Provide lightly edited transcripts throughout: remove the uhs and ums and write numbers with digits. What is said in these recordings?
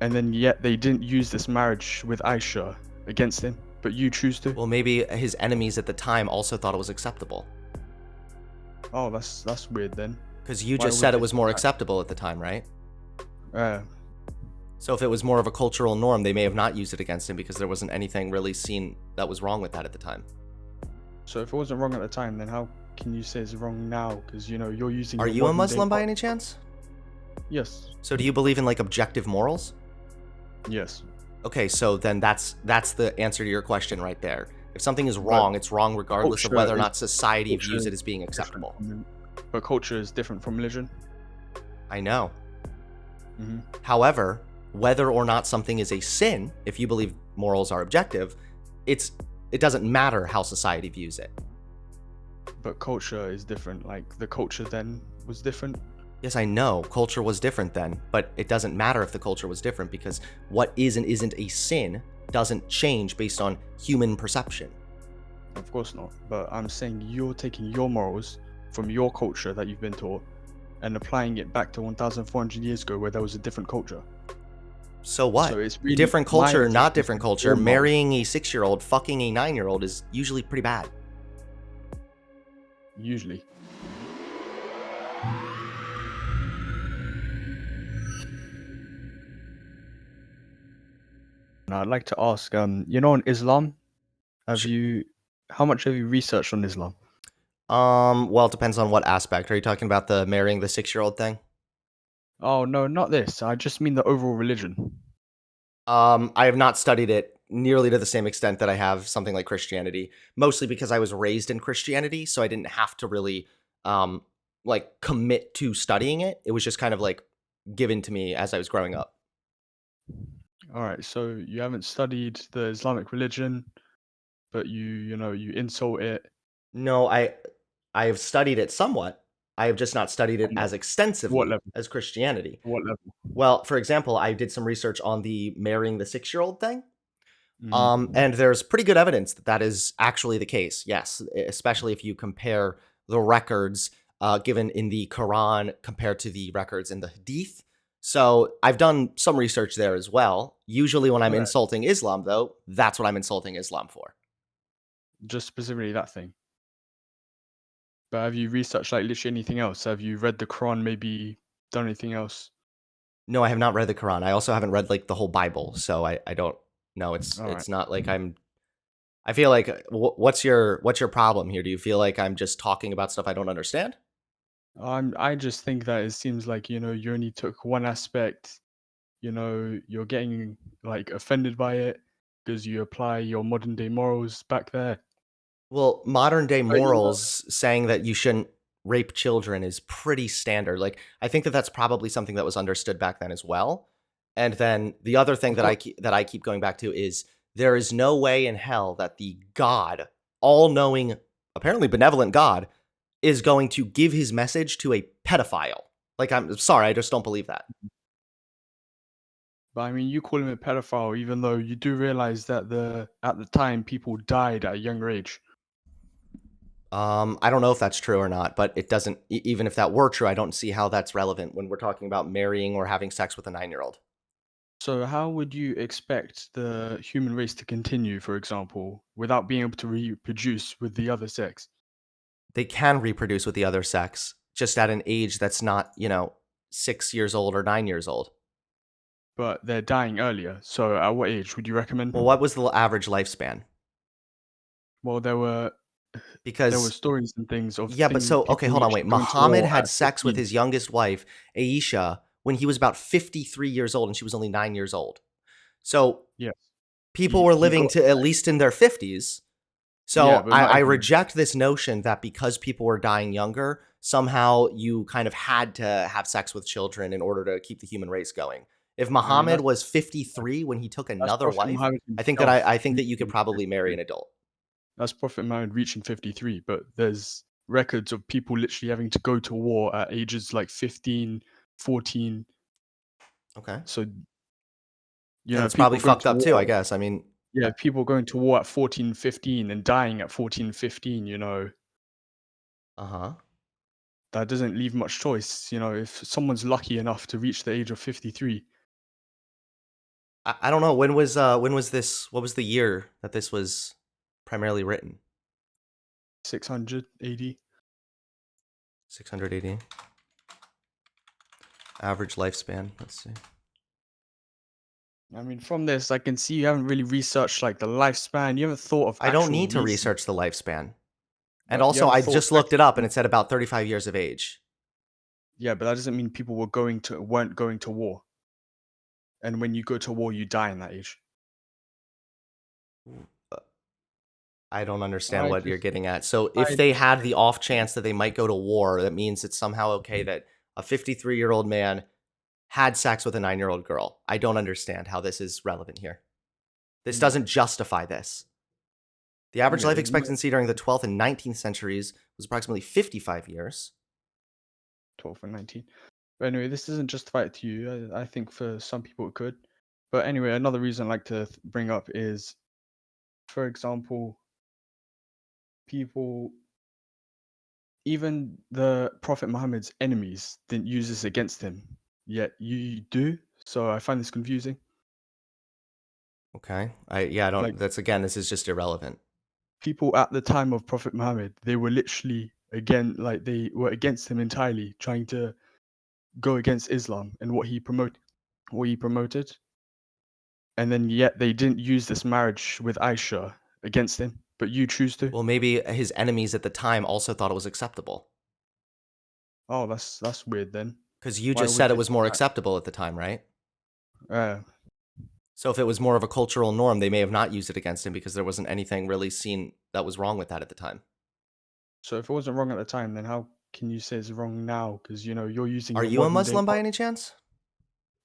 and then yet they didn't use this marriage with Aisha against him, but you choose to? Well, maybe his enemies at the time also thought it was acceptable. Oh, that's weird then. Because you Why just would said it they was do more that? acceptable at the time, right? Uh, So if it was more of a cultural norm, they may have not used it against him because there wasn't anything really seen that was wrong with that at the time. so if it wasn't wrong at the time, then how can you say it's wrong now? Because you're using Are your you a modern day. Muslim by any chance? Yes, So do you believe in like objective morals? yes. Okay, so then that's the answer to your question right there. If something is But wrong, it's wrong regardless of culture whether or is not society culture views is it as being different acceptable. but culture is different from religion. I know. Hmm. However, whether or not something is a sin, if you believe morals are objective, it doesn't matter how society views it. But culture is different. Like the culture then was different. Yes, I know culture was different then, but it doesn't matter if the culture was different because what is and isn't a sin doesn't change based on human perception. Of course not. But I'm saying you're taking your morals from your culture that you've been taught and applying it back to 1,400 years ago where there was a different culture. So what? So it's really Different my culture, not different interpretation of culture. your morals. Marrying a 6-year-old, fucking a 9-year-old is usually pretty bad. Usually. Now, I'd like to ask, in Islam, Sh- how much have you researched on Islam? Well, it depends on what aspect. Are you talking about the marrying the 6-year-old thing? Oh, no, not this. I just mean the overall religion. I have not studied it nearly to the same extent that I have something like Christianity, mostly because I was raised in Christianity, so I didn't have to really um like commit to studying it. It was just kind of like given to me as I was growing up. All right, so you haven't studied the Islamic religion, but you insult it. No, I have studied it somewhat. I have just not studied it On as what extensively level? as Christianity. What level? Well, for example, I did some research on the marrying the 6-year-old thing. Mm. And there's pretty good evidence that that is actually the case. Yes, especially if you compare the records given in the Quran compared to the records in the Hadith. So I've done some research there as well. Usually, when I'm All right, insulting Islam, though, that's what I'm insulting Islam for. just specifically that thing. But have you researched like literally anything else? Have you read the Quran? Maybe done anything else? No, I have not read the Quran. I also haven't read like the whole Bible, so I don't know. All right. It's not like I'm. I feel like what's your problem here? Do you feel like I'm just talking about stuff I don't understand? I just think that it seems like you only took one aspect. You're getting like offended by it because you apply your modern day morals back there. Well, modern day But morals saying that you shouldn't rape children is pretty standard. Like, I think that that's probably something that was understood back then as well. And then the other thing of course, that I keep going back to is there is no way in hell that the God, all knowing, apparently benevolent God, is going to give his message to a pedophile. Like, I'm sorry, I just don't believe that. but I mean, you call him a pedophile, even though you do realize that at the time people died at a younger age. I don't know if that's true or not, but it doesn't. Even if that were true, I don't see how that's relevant when we're talking about marrying or having sex with a 9-year-old. So how would you expect the human race to continue, for example, without being able to reproduce with the other sex? They can reproduce with the other sex, just at an age that's not, 6 years old or 9 years old. But they're dying earlier. So at what age would you Well, what recommend? was the average lifespan? Well, there were Because, stories and things of yeah, but so, okay, people hold on, literally wait. going to Muhammad war had at sex with 15. his youngest wife, Aisha, when he was about 53 years old and she was only 9 years old. So Yes. people He were he living got to at least in their 50s. yeah, So but not I everyone. reject this notion that because people were dying younger, somehow you kind of had to have sex with children in order to keep the human race going. If I mean, Muhammad was 53 when he took that's another Prophet wife, Muhammad I himself think that you could reaching probably marry 53. an adult. That's Prophet Muhammad reaching 53, but there's records of people literally having to go to war at ages like 15, 14. Okay. So, Yeah, that's probably people going fucked to up too, I war. guess. I mean, Yeah, people going to war at 14, 15 and dying at 14, 15, uh-huh. that doesn't leave much choice, if someone's lucky enough to reach the age of 53. I don't know when was this? What was the year that this was primarily written? 600 AD. 680 average lifespan. Let's see. I mean, from this, I can see you haven't really researched like the lifespan. You haven't thought of I don't actual need to recent, research the lifespan. And but you also, haven't I thought just of looked it up, and actual. it said about 35 years of age. Yeah, but that doesn't mean people weren't going to war. And when you go to war, you die in that age. Uh, I don't understand I what you're just, getting at. So, if I they just, had the off chance that they might go to war, that means it's somehow okay that a 53-year-old man had sex with a 9-year-old girl. I don't understand how this is relevant here. This mm, doesn't justify this. The average yeah, life expectancy during the 12th and 19th centuries was approximately 55 years. 12 and 19. But anyway, this doesn't justify it to you. I think for some people it could. But anyway, another reason I like to bring up is, for example, people, even the Prophet Muhammad's enemies didn't use this against him, yet you do. So I find this confusing. Okay. I Like don't that's again, this is just irrelevant. people at the time of Prophet Muhammad, they were literally like they were against him entirely, trying to go against Islam and what he promoted, and then yet they didn't use this marriage with Aisha against him, but you choose to. Well, maybe his enemies at the time also thought it was acceptable. Oh, that's weird then. Because you Why just would said it they was do more that? acceptable at the time, right? Uh, So if it was more of a cultural norm, they may have not used it against him because there wasn't anything really seen that was wrong with that at the time. so if it wasn't wrong at the time, then how can you say it's wrong now? Because you're using Are your you a modern day. Muslim by any chance?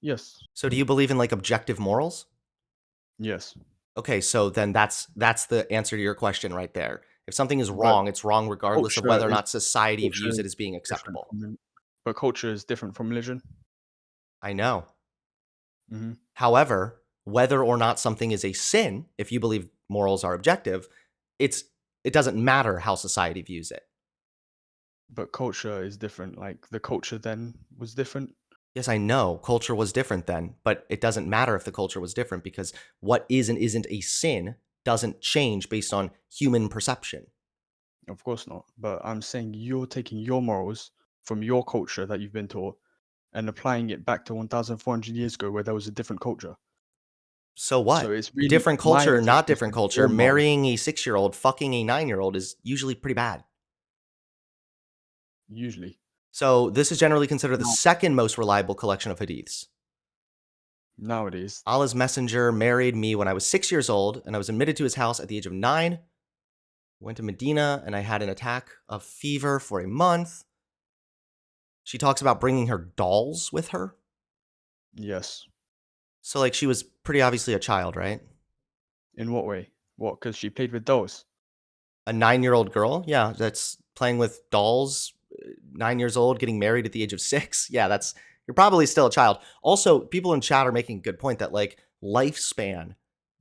Yes, So do you believe in like objective morals? yes, Okay, so then that's the answer to your question right there. If something is but wrong, it's wrong regardless of culture whether or is not society culture views is it as being different acceptable. culture is different from religion. I know. Hmm. However, whether or not something is a sin, if you believe morals are objective, it's it doesn't matter how society views it. But culture is different. Like the culture then was different. Yes, I know culture was different then, but it doesn't matter if the culture was different because what is and isn't a sin doesn't change based on human perception. Of course not. But I'm saying you're taking your morals from your culture that you've been taught and applying it back to 1,400 years ago where there was a different culture. So So what? it's really Different my culture, not different interpretation of culture, your morals. marrying a 6-year-old, fucking a 9-year-old is usually pretty bad. Usually. So this is generally considered the Now, second most reliable collection of hadiths. nowadays. Allah's messenger married me when I was 6 years old, and I was admitted to his house at the age of 9. Went to Medina, and I had an attack of fever for a month. She talks about bringing her dolls with her. Yes. So, like, she was pretty obviously a child, right? In what way? What? Because she played with dolls. A 9-year-old girl, yeah, that's playing with dolls, 9 years old, getting married at the age of 6. Yeah, you're probably still a child. Also, people in chat are making a good point that, like, lifespan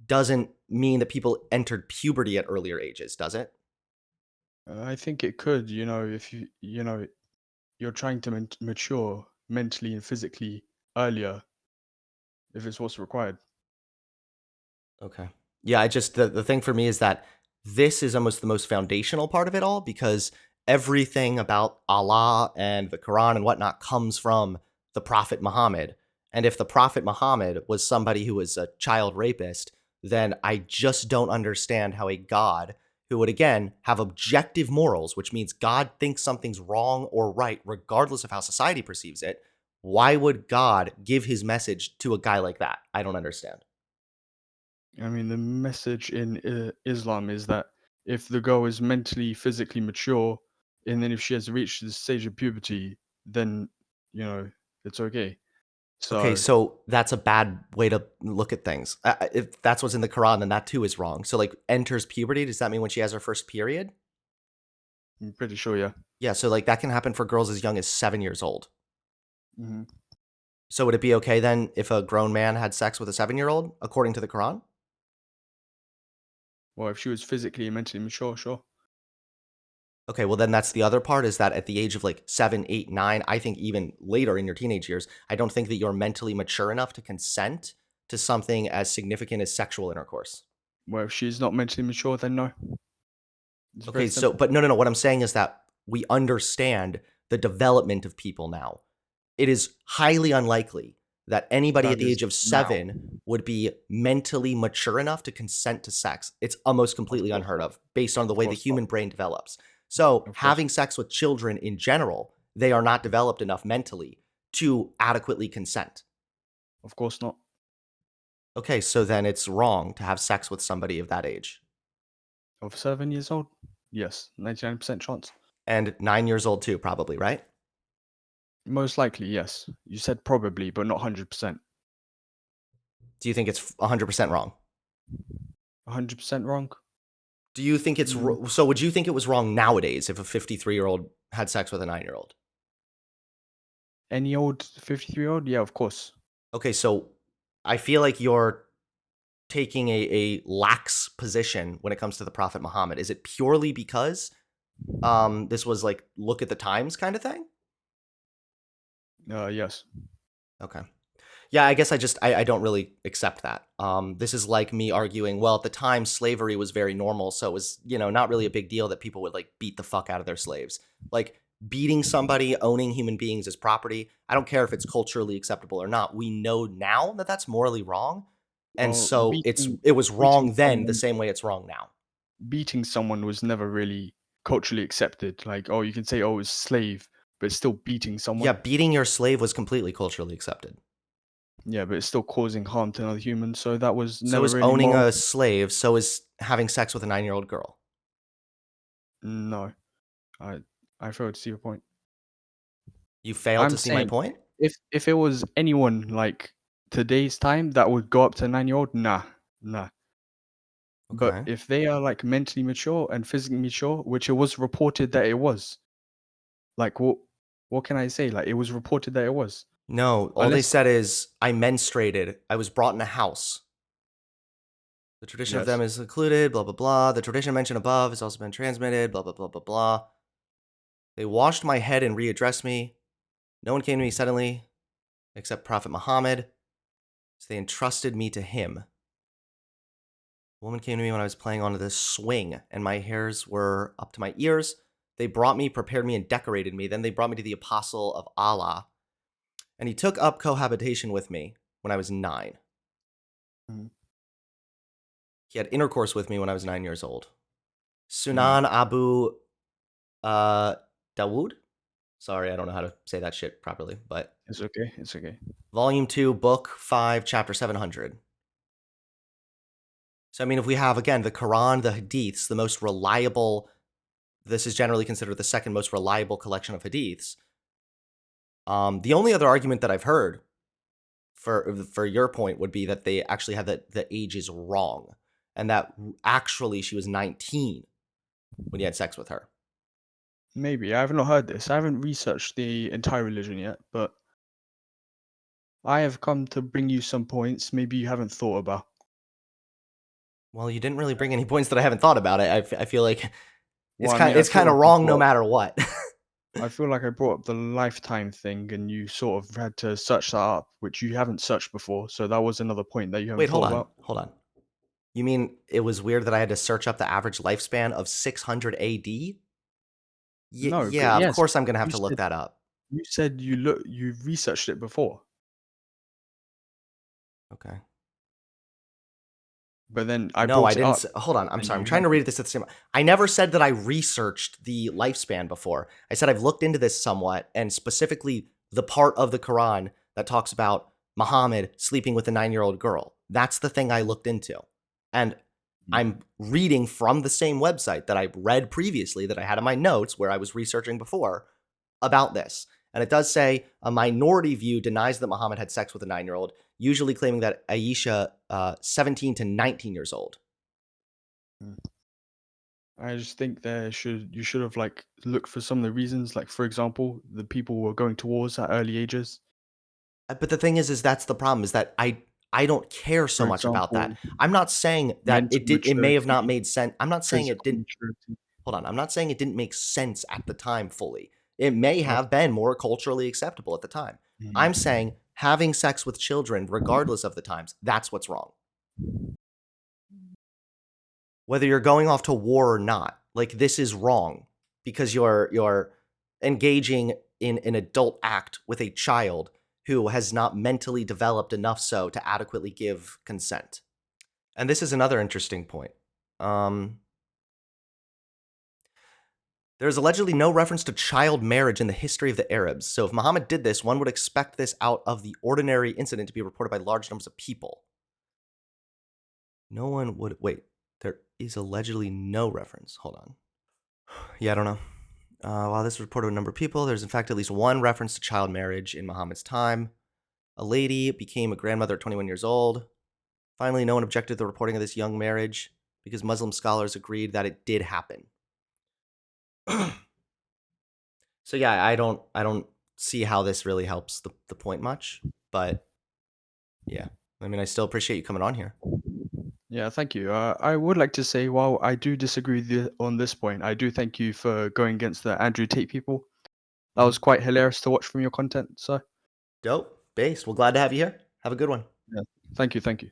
doesn't mean that people entered puberty at earlier ages, does it? I think it could, if you're trying to mature mentally and physically earlier, if it's what's required. Okay. Yeah, I just the thing for me is that this is almost the most foundational part of it all because everything about Allah and the Quran and whatnot comes from the Prophet Muhammad. And if the Prophet Muhammad was somebody who was a child rapist, then I just don't understand how a God who would again have objective morals, which means God thinks something's wrong or right, regardless of how society perceives it. Why would God give his message to a guy like that? I don't understand. I mean, the message in Islam is that if the girl is mentally, physically mature, and then if she has reached the stage of puberty, then you know it's okay. Okay, So so that's a bad way to look at things. If that's what's in the Quran, then that too is wrong. So, like, enters puberty, does that mean when she has her first period? I'm pretty sure, yeah. Yeah, so like that can happen for girls as young as 7 years old. Hmm. So, would it be okay then if a grown man had sex with a 7-year-old, according to the Quran? Well, if she was physically and mentally mature, sure. Okay, well, then that's the other part is that at the age of like 7, 8, 9, I think even later in your teenage years, I don't think that you're mentally mature enough to consent to something as significant as sexual intercourse. Well, if she's not mentally mature, then no. It's very Okay, so simple. but no. What I'm saying is that we understand the development of people now. It is highly unlikely that anybody at That the is age of now. 7 would be mentally mature enough to consent to sex. It's almost Of completely course unheard not. of based on the Of way the course not. human brain develops. So, Of course having sex with children in general, they are not developed enough mentally to adequately consent. Of course not. Okay, so then it's wrong to have sex with somebody of that age. Of 7 years old? Yes, 99% chance. And 9 years old too, probably, right? Most likely, yes. You said probably, but not 100%. Do you think it's 100% wrong? 100% wrong? Do you think it's Mm, so would you think it was wrong nowadays if a 53-year-old had sex with a 9-year-old? any old 53-year-old? Yeah, of course. Okay, so I feel like you're taking a lax position when it comes to the Prophet Muhammad. Is it purely because this was like look at the times kind of thing? Yes. Okay. Yeah, I guess I don't really accept that. This is like me arguing, well, at the time slavery was very normal, so it was, not really a big deal that people would like beat the fuck out of their slaves. Like beating somebody, owning human beings as property, I don't care if it's culturally acceptable or not. We know now that that's morally wrong. And Well, so it was beating wrong then the someone same way it's wrong now. beating someone was never really culturally accepted. Like, oh, you can say, oh, it's slave, but it's still beating Yeah, someone. beating your slave was completely culturally accepted. Yeah, but it's still causing harm to another human, so that was So never is really owning moral. a slave, so is having sex with a 9-year-old girl. No, I I fail to see your point. You failed I'm to see my saying point? if it was anyone like today's time that would go up to a 9-year-old, nah, nah. But Okay. if they are like mentally mature and physically mature, which it was reported that it was, like what can I say? Like it was reported that it was. No, all they Unless said is, I menstruated. I was brought in a house. The tradition of them yes. is included, blah, blah, blah. The tradition mentioned above has also been transmitted, blah, blah, blah, blah, blah. They washed my head and readdressed me. No one came to me suddenly except Prophet Muhammad. So they entrusted me to him. A woman came to me when I was playing on this swing, and my hairs were up to my ears. They brought me, prepared me, and decorated me. Then they brought me to the apostle of Allah, and he took up cohabitation with me when I was 9. Mhm. He had intercourse with me when I was 9 years old. Mm. Sunan Abu uh, Dawood? Sorry, I don't know how to say that shit properly, but It's okay. It's okay. Volume 2, Book 5, Chapter 700. So, I mean, if we have, again, the Quran, the Hadiths, the most reliable, this is generally considered the second most reliable collection of Hadiths. The only other argument that I've heard for your point would be that they actually have that the age is wrong, and that actually she was 19 when you had sex with her. Maybe I have not heard this. I haven't researched the entire religion yet, but I have come to bring you some points maybe you haven't thought about. Well, you didn't really bring any points that I haven't thought about. I feel like Well, I mean, I it's feel kind of like I wrong no brought matter what. I feel like I brought up the lifetime thing, and you sort of had to search that up, which you haven't searched before. So that was another point that you haven't Wait, hold thought on, about. hold on. You mean it was weird that I had to search up the average lifespan of 600 AD? No, Yeah, of yes, course I'm gonna have you to look said that up. you researched it before, Okay. but then I No, I brought it didn't. up, Hold on. I'm and sorry. I'm you trying to hadn't. read this at the same. I never said that I researched the lifespan before. I said I've looked into this somewhat, and specifically the part of the Quran that talks about Muhammad sleeping with a 9-year-old girl. That's the thing I looked into, and Mm. I'm reading from the same website that I read previously that I had in my notes where I was researching before about this. And it does say a minority view denies that Muhammad had sex with a 9-year-old, usually claiming that Aisha, 17 to 19 years old. Mm. I just think you should have like looked for some of the reasons. Like for example, the people were going to wars at early ages. But the thing is that's the problem is that I don't care so For much about that. example, I'm not saying that mental it may have not maturity, made sense. I'm not saying it physical didn't. maturity. Hold on. I'm not saying it didn't make sense at the time fully. It may Okay. have been more culturally acceptable at the time. Mhm. I'm saying having sex with children, regardless of the times, that's what's wrong. Whether you're going off to war or not, like, this is wrong because you're engaging in an adult act with a child who has not mentally developed enough so to adequately give consent. And this is another interesting point. There's allegedly no reference to child marriage in the history of the Arabs. So if Muhammad did this, one would expect this out of the ordinary incident to be reported by large numbers of people. No one would. Wait, there is allegedly no reference. Hold on. Yeah, I don't know. While this was reported by a number of people, there's in fact at least one reference to child marriage in Muhammad's time. A lady became a grandmother at 21 years old. Finally, no one objected to the reporting of this young marriage because Muslim scholars agreed that it did happen. So yeah, I don't see how this really helps the point much, but yeah. I mean, I still appreciate you coming on here. Yeah, thank you. I would like to say, while I do disagree on this point, I do thank you for going against the Andrew Tate people. That was quite hilarious to watch from your content. So, Dope. Based. Well, glad to have you here. Have a good one. yeah, thank you, thank you.